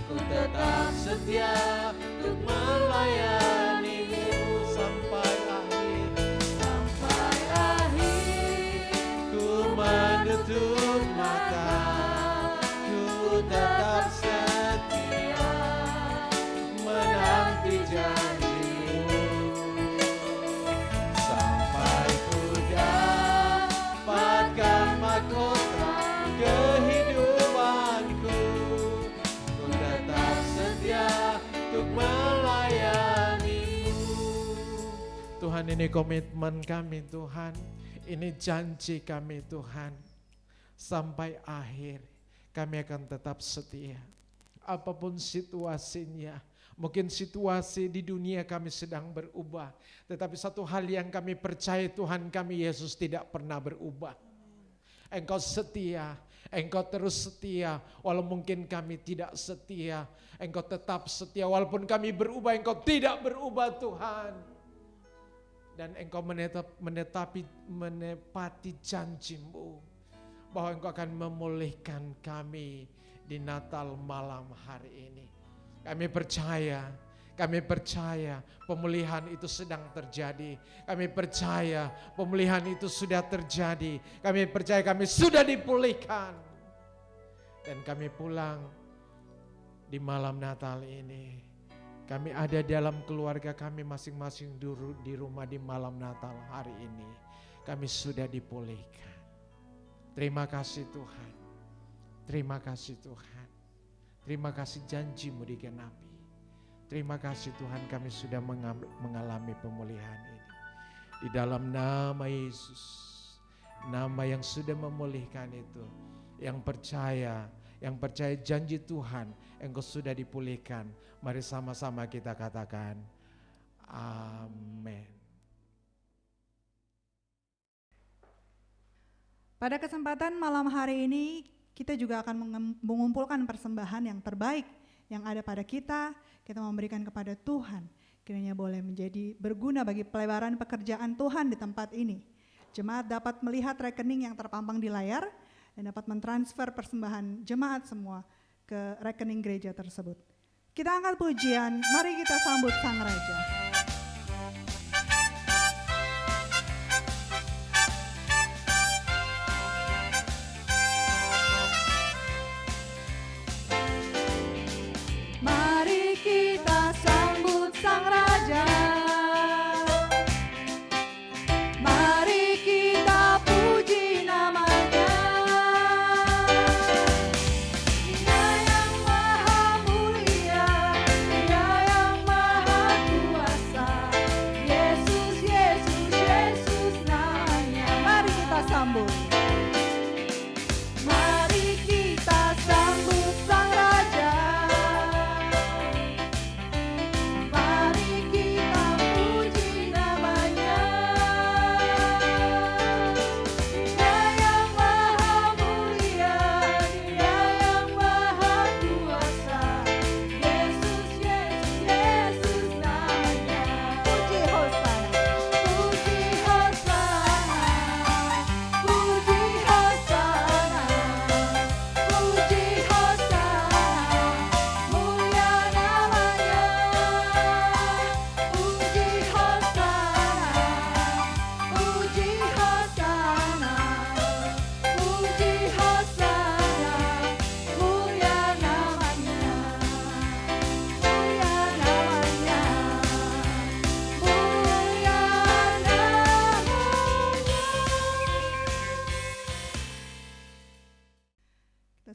ku tetap setia untuk melayanimu. Sampai akhir, sampai akhir ku menutup mata, ku tetap setia menanti janjimu. Sampai ku dapatkan mahkota kehidupanku, ku tetap setia untuk melayanimu. Tuhan, ini komitmen kami Tuhan, ini janji kami Tuhan. Sampai akhir kami akan tetap setia. Apapun situasinya, mungkin situasi di dunia kami sedang berubah, tetapi satu hal yang kami percaya, Tuhan kami Yesus tidak pernah berubah. Engkau setia, Engkau terus setia, walau mungkin kami tidak setia, Engkau tetap setia. Walaupun kami berubah, Engkau tidak berubah Tuhan. Dan Engkau menepati janji-Mu, bahwa Engkau akan memulihkan kami di Natal malam hari ini. Kami percaya pemulihan itu sedang terjadi. Kami percaya pemulihan itu sudah terjadi. Kami percaya kami sudah dipulihkan. Dan kami pulang di malam Natal ini. Kami ada dalam keluarga kami masing-masing di rumah di malam Natal hari ini. Kami sudah dipulihkan. Terima kasih Tuhan. Terima kasih Tuhan. Terima kasih janji-Mu digenapi. Terima kasih Tuhan, kami sudah mengalami pemulihan ini. Di dalam nama Yesus, nama yang sudah memulihkan itu. Yang percaya janji Tuhan, engkau sudah dipulihkan. Mari sama-sama kita katakan, amin. Pada kesempatan malam hari ini, kita juga akan mengumpulkan persembahan yang terbaik yang ada pada kita memberikan kepada Tuhan. Kiranya boleh menjadi berguna bagi pelebaran pekerjaan Tuhan di tempat ini. Jemaat dapat melihat rekening yang terpampang di layar dan dapat mentransfer persembahan jemaat semua ke rekening gereja tersebut. Kita angkat pujian, mari kita sambut Sang Raja.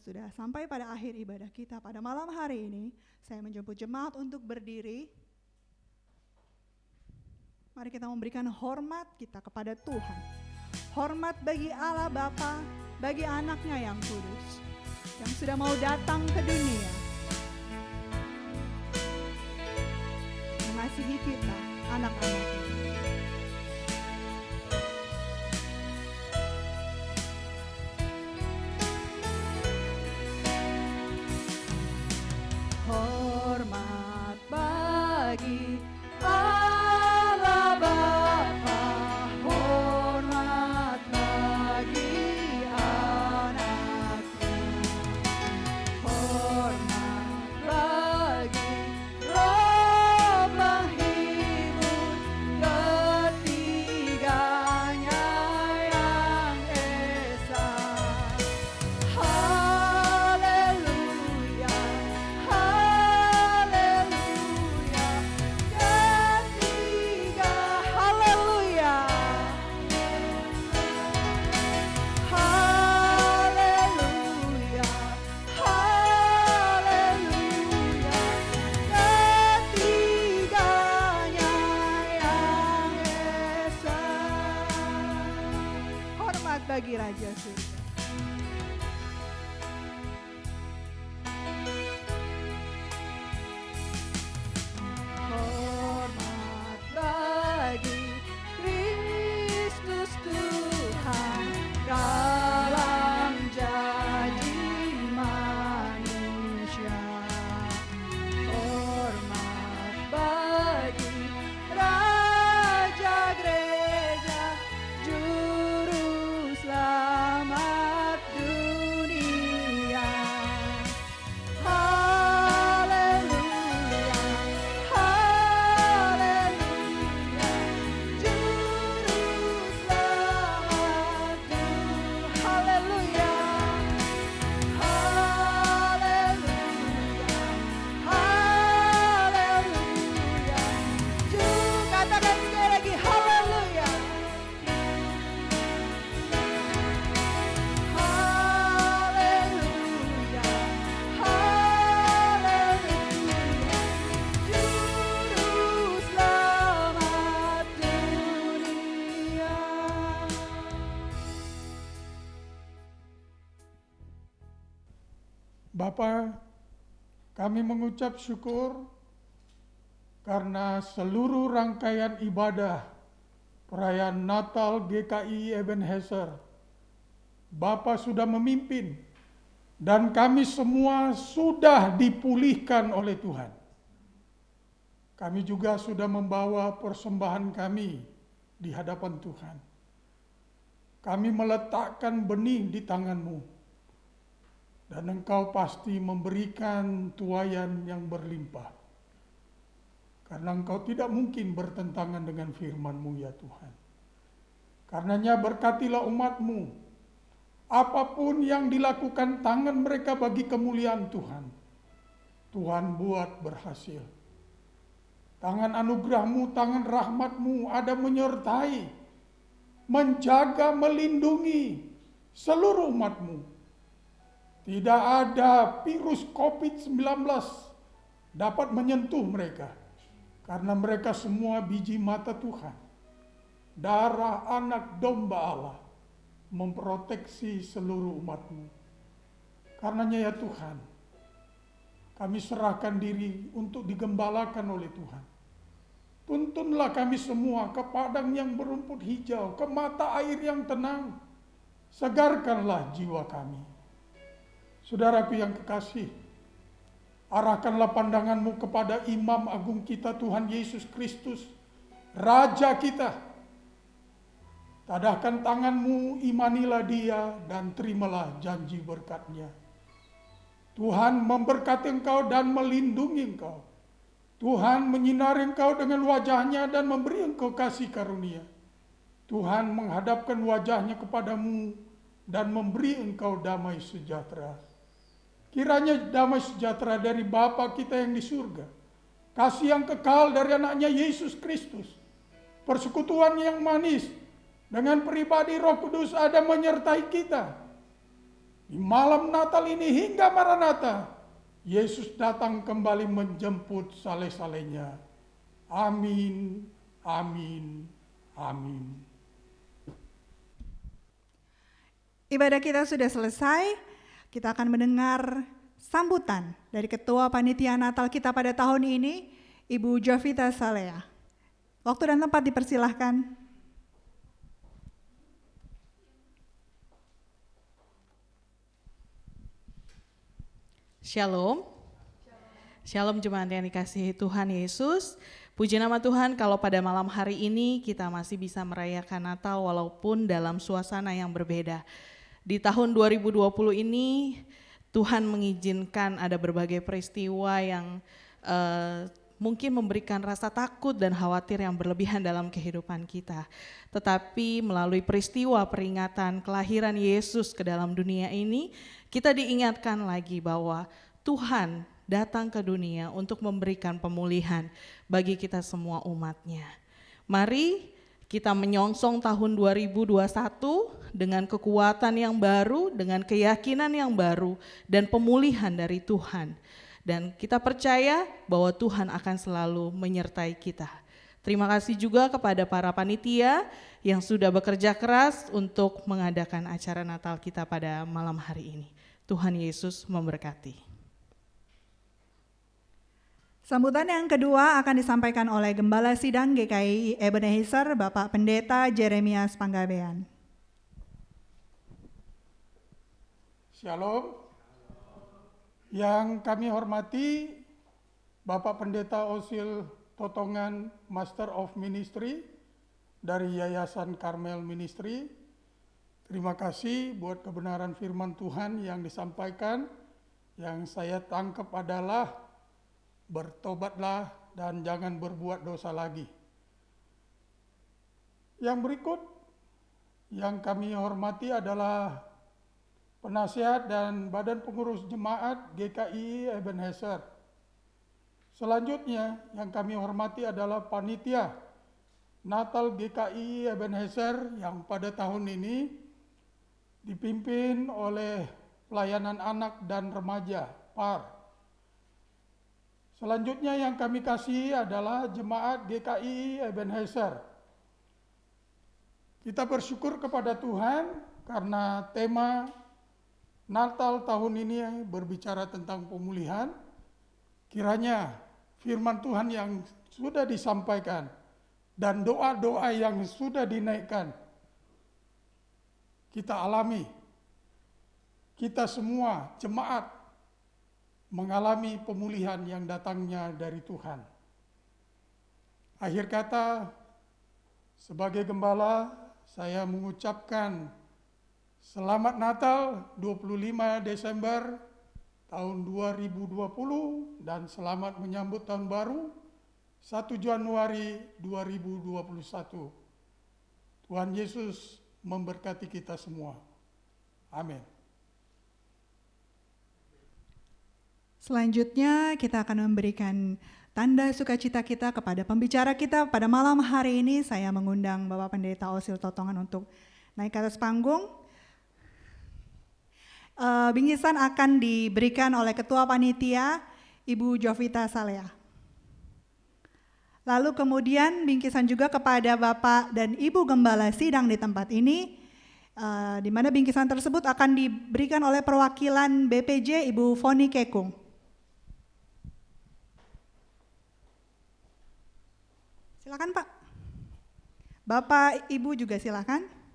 Sudah sampai pada akhir ibadah kita pada malam hari ini. Saya menjemput jemaat untuk berdiri. Mari kita memberikan hormat kita kepada Tuhan. Hormat bagi Allah Bapa, bagi anaknya yang kudus, yang sudah mau datang ke dunia, mengasihi kita, anak-anaknya. Hormat bagi Allah Bapa, hormat bagi anaknya, hormat bagi Roh penghibur ketiganya yang esa. Haleluya, haleluya, ketiga, haleluya, haleluya, haleluya, ketiganya yang esa. Hormat bagi Raja Surga. Hormat bagi Kristus Tuhan dalam janji manusia. Hormat bagi Raja Gereja Juru Selamat Bapa, kami mengucap syukur karena seluruh rangkaian ibadah perayaan Natal GKI Ebenezer, Bapa sudah memimpin dan kami semua sudah dipulihkan oleh Tuhan. Kami juga sudah membawa persembahan kami di hadapan Tuhan. Kami meletakkan benih di tangan-Mu, dan Engkau pasti memberikan tuaian yang berlimpah. Karena Engkau tidak mungkin bertentangan dengan firman-Mu ya Tuhan. Karenanya berkatilah umat-Mu, apapun yang dilakukan tangan mereka bagi kemuliaan Tuhan, Tuhan buat berhasil. Tangan anugerah-Mu, tangan rahmat-Mu ada menyertai, menjaga, melindungi seluruh umat-Mu. Tidak ada virus COVID-19 dapat menyentuh mereka, karena mereka semua biji mata Tuhan. Darah anak domba Allah memproteksi seluruh umat-Mu. Karenanya ya Tuhan, kami serahkan diri untuk digembalakan oleh Tuhan. Tuntunlah kami semua ke padang yang berumput hijau, ke mata air yang tenang. Segarkanlah jiwa kami. Saudaraku yang kekasih, arahkanlah pandangan-Mu kepada Imam Agung kita Tuhan Yesus Kristus, Raja kita. Tadahkan tangan-Mu, imanilah Dia, dan terimalah janji berkat-Nya. Tuhan memberkati engkau dan melindungi engkau. Tuhan menyinari engkau dengan wajah-Nya dan memberi engkau kasih karunia. Tuhan menghadapkan wajah-Nya kepadamu dan memberi engkau damai sejahtera. Kiranya damai sejahtera dari Bapa kita yang di surga, kasih yang kekal dari anaknya Yesus Kristus, persekutuan yang manis dengan pribadi Roh Kudus ada menyertai kita. Di malam Natal ini hingga Maranatha, Yesus datang kembali menjemput saleh-salehnya. Amin, amin, amin. Ibadah kita sudah selesai. Kita akan mendengar sambutan dari Ketua Panitia Natal kita pada tahun ini, Ibu Jovita Salea. Waktu dan tempat dipersilahkan. Shalom. Shalom jemaat yang dikasihi Tuhan Yesus. Puji nama Tuhan kalau pada malam hari ini kita masih bisa merayakan Natal walaupun dalam suasana yang berbeda. Di tahun 2020 ini Tuhan mengizinkan ada berbagai peristiwa yang mungkin memberikan rasa takut dan khawatir yang berlebihan dalam kehidupan kita. Tetapi melalui peristiwa peringatan kelahiran Yesus ke dalam dunia ini, kita diingatkan lagi bahwa Tuhan datang ke dunia untuk memberikan pemulihan bagi kita semua umat-Nya. Mari kita menyongsong tahun 2021 dengan kekuatan yang baru, dengan keyakinan yang baru, dan pemulihan dari Tuhan. Dan kita percaya bahwa Tuhan akan selalu menyertai kita. Terima kasih juga kepada para panitia yang sudah bekerja keras untuk mengadakan acara Natal kita pada malam hari ini. Tuhan Yesus memberkati. Sambutan yang kedua akan disampaikan oleh Gembala Sidang GKI Ebenezer, Bapak Pendeta Jeremias Panggabean. Shalom. Yang kami hormati Bapak Pendeta Osil Totongan, Master of Ministry dari Yayasan Karmel Ministry. Terima kasih buat kebenaran firman Tuhan yang disampaikan. Yang saya tangkap adalah bertobatlah dan jangan berbuat dosa lagi. Yang berikut yang kami hormati adalah penasihat dan badan pengurus jemaat GKI Ebenezer. Selanjutnya yang kami hormati adalah panitia Natal GKI Ebenezer yang pada tahun ini dipimpin oleh pelayanan anak dan remaja PAR. Selanjutnya yang kami kasih adalah jemaat GKI Ebenezer. Kita bersyukur kepada Tuhan karena tema Natal tahun ini berbicara tentang pemulihan. Kiranya firman Tuhan yang sudah disampaikan dan doa-doa yang sudah dinaikkan kita alami. Kita semua jemaat mengalami pemulihan yang datangnya dari Tuhan. Akhir kata, sebagai gembala, saya mengucapkan Selamat Natal 25 Desember tahun 2020 dan selamat menyambut tahun baru 1 Januari 2021. Tuhan Yesus memberkati kita semua. Amin. Selanjutnya kita akan memberikan tanda sukacita kita kepada pembicara kita pada malam hari ini. Saya mengundang Bapak Pendeta Osil Totongan untuk naik ke atas panggung. Bingkisan akan diberikan oleh Ketua Panitia, Ibu Jovita Salea. Lalu kemudian bingkisan juga kepada Bapak dan Ibu Gembala Sidang di tempat ini, di mana bingkisan tersebut akan diberikan oleh perwakilan BPJ Ibu Foni Kekung. Silakan Pak. Bapak, Ibu juga silakan.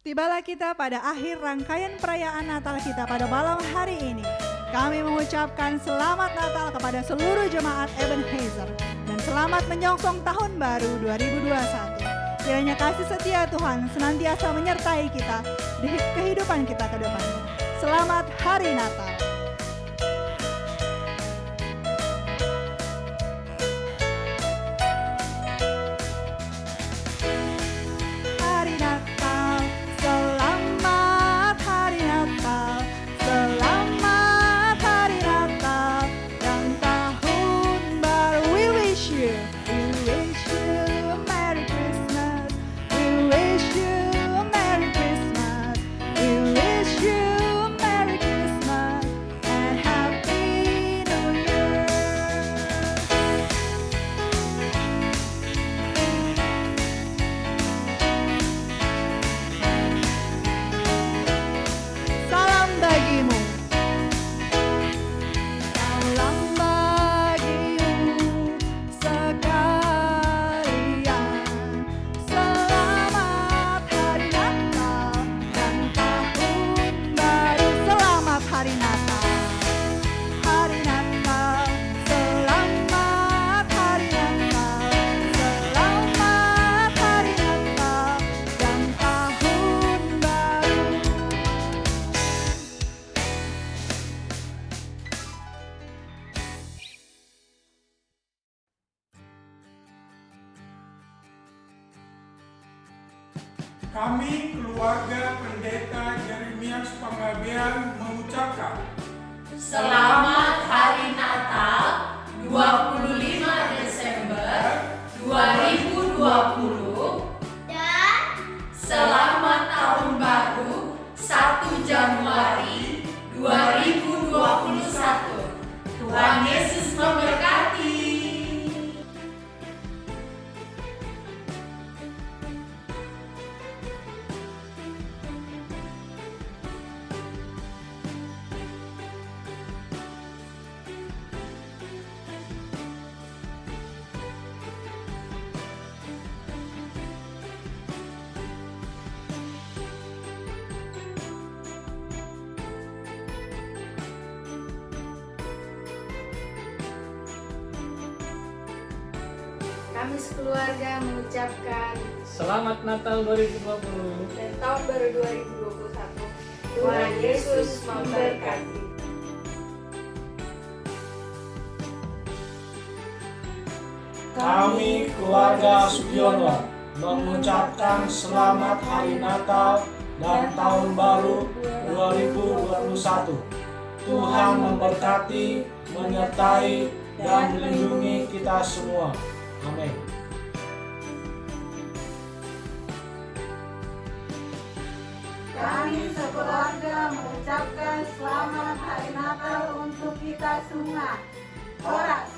Tibalah kita pada akhir rangkaian perayaan Natal kita pada malam hari ini. Kami mengucapkan selamat Natal kepada seluruh jemaat Ebenezer dan selamat menyongsong tahun baru 2021. Kiranya kasih setia Tuhan senantiasa menyertai kita di kehidupan kita ke depannya. Selamat Hari Natal. Kami keluarga Pendeta Jeremias Panggabean mengucapkan Selamat Hari Natal 25 Desember 2020 dan selamat Tahun Baru 1 Januari 2021. Tuhan Yesus memberkati. Kami sekeluarga mengucapkan Selamat Natal 2020 dan Tahun Baru 2021. Tuhan Yesus memberkati. Kami keluarga Sugiono mengucapkan selamat Hari Natal dan tahun baru 2021. Tuhan memberkati, menyertai, dan melindungi kita semua. Amin. Kami sekeluarga mengucapkan selamat Hari Natal untuk kita semua. Horas.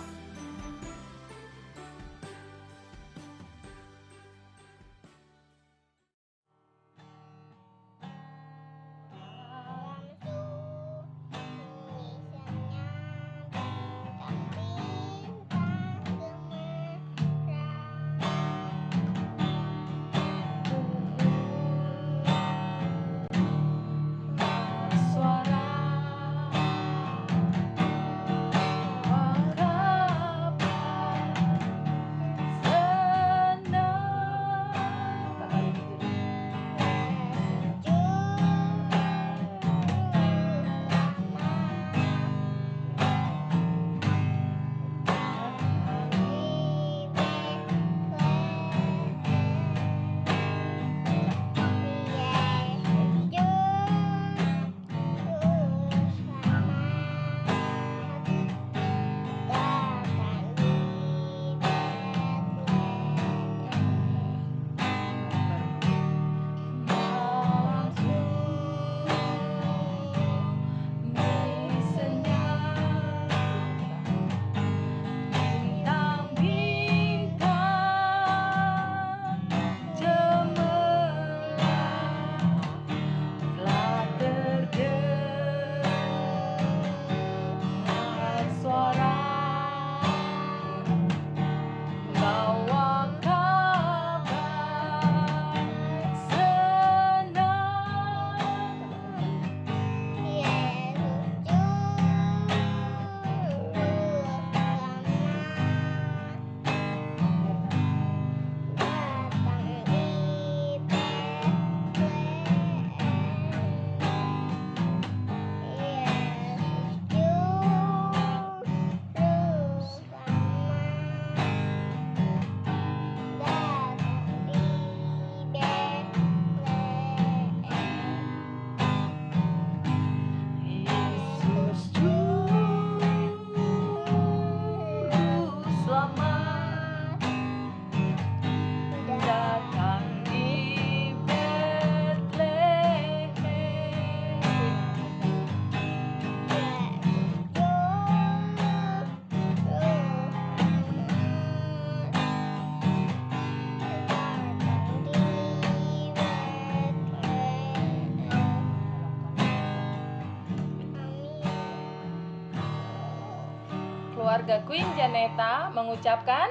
Keluarga Queen Janeta mengucapkan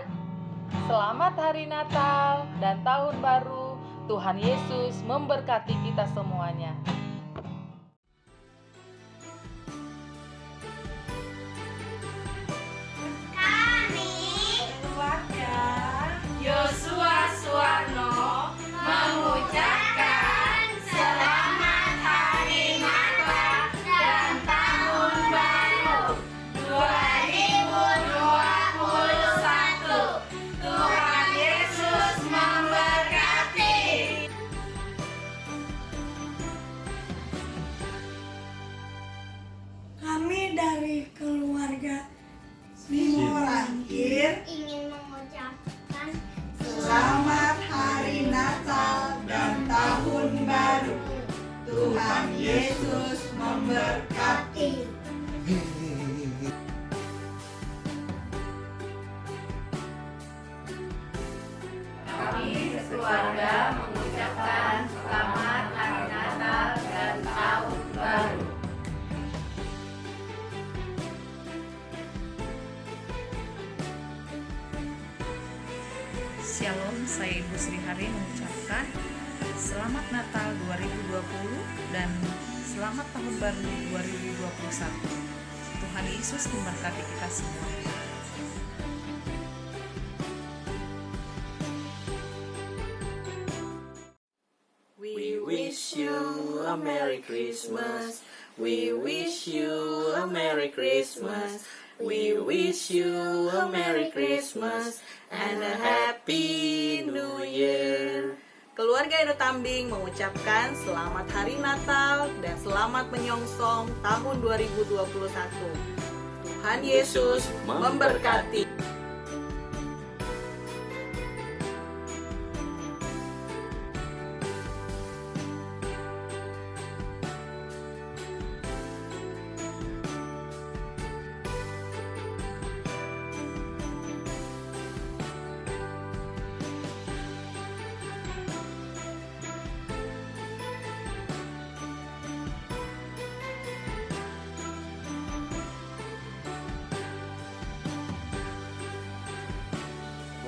Selamat Hari Natal dan Tahun Baru. Tuhan Yesus memberkati kita semuanya. Kami keluarga Yosua Suwarno mengucapkan Selamat Hari Natal dan Tahun Baru 2021. Tuhan Yesus memberkati. Kami dari keluarga Bimo Langkir Ingin mengucapkan selamat Hari Natal dan Tahun Baru. Tuhan Yesus memberkati. Kami sekeluarga mengucapkan Selamat Hari Natal dan Tahun Baru. Shalom, saya Ibu Sri Hari mengucapkan Selamat Natal 2020 dan Selamat Tahun Baru 2021. Tuhan Yesus memberkati kita semua. We wish you a Merry Christmas. We wish you a Merry Christmas. We wish you a Merry Christmas and a Happy New Year. Keluarga keluarga Edo Tambing mengucapkan selamat Hari Natal dan selamat menyongsong tahun 2021. Tuhan Yesus memberkati.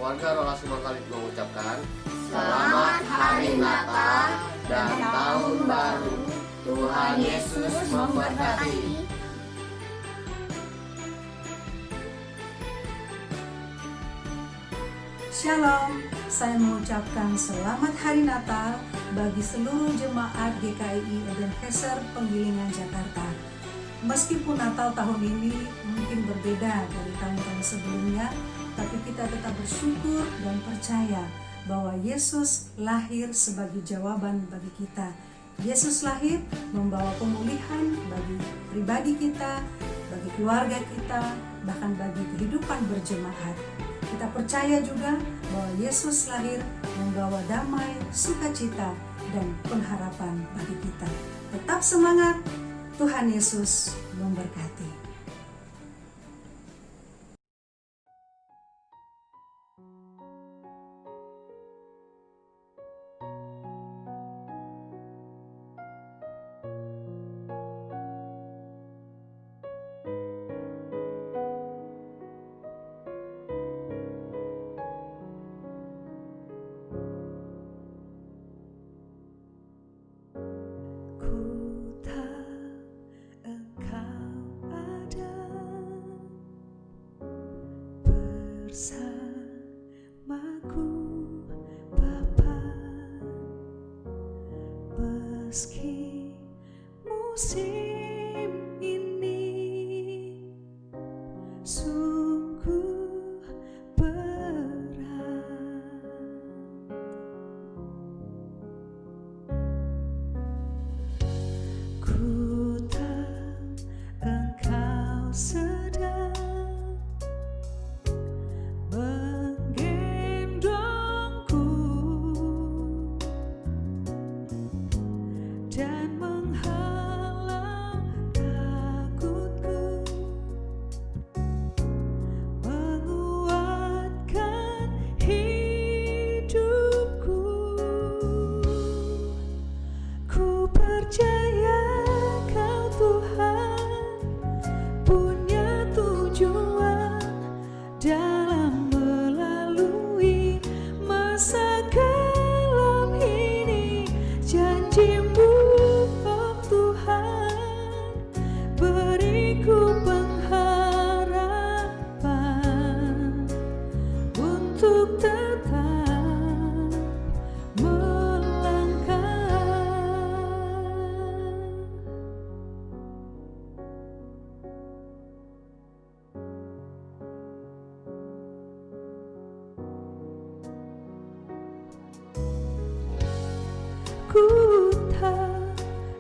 Keluarga Rolas Bakalit mengucapkan Selamat Hari Natal dan Tahun Baru. Tuhan Yesus memberkati. Shalom, saya mengucapkan selamat Hari Natal bagi seluruh jemaat GKI Ebenezer Penggilingan Jakarta. Meskipun Natal tahun ini mungkin berbeda dari tahun-tahun sebelumnya, tapi kita tetap bersyukur dan percaya bahwa Yesus lahir sebagai jawaban bagi kita. Yesus lahir membawa pemulihan bagi pribadi kita, bagi keluarga kita, bahkan bagi kehidupan berjemaat. Kita percaya juga bahwa Yesus lahir membawa damai, sukacita, dan pengharapan bagi kita. Tetap semangat, Tuhan Yesus memberkati. Bersamaku Bapa, meski musim ini sungguh berat, ku tahu Engkau sedang menggendongku dan menghalau takutku, menguatkan hidupku. Ku percaya Kau Tuhan punya tujuan dalam melalui masa kelam ini. Janji-Mu, oh Tuhan, beriku pengharapan untuk tetap melangkah. Ku tahu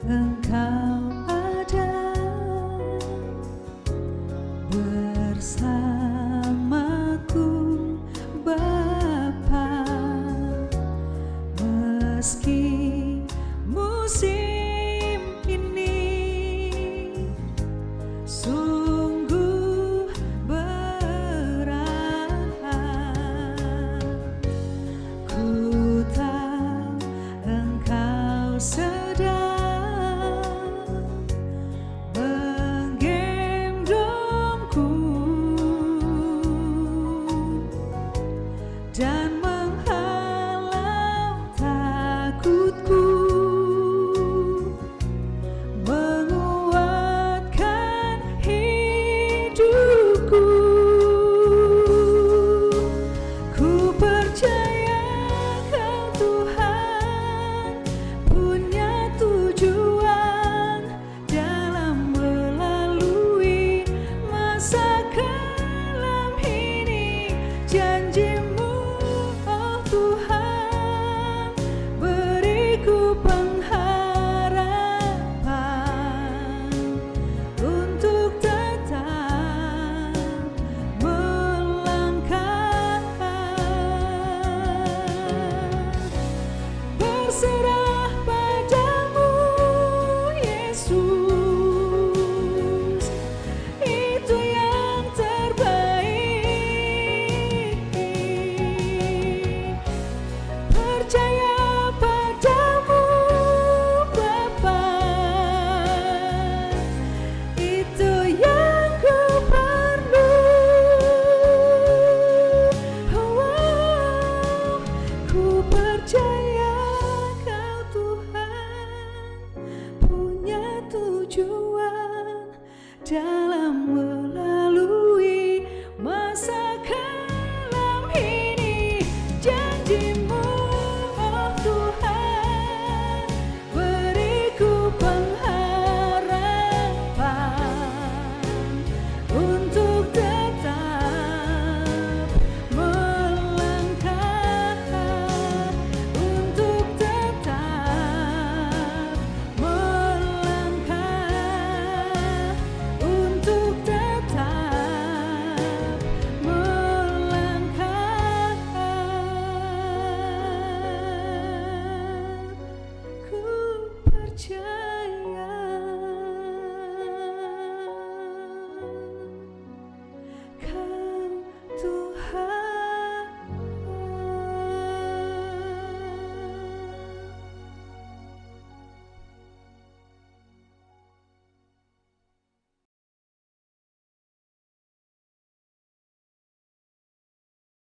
Engkau ada bersamaku Bapa, meski musim ini sungguh berat. Ku tahu Engkau sedang menggendongku dan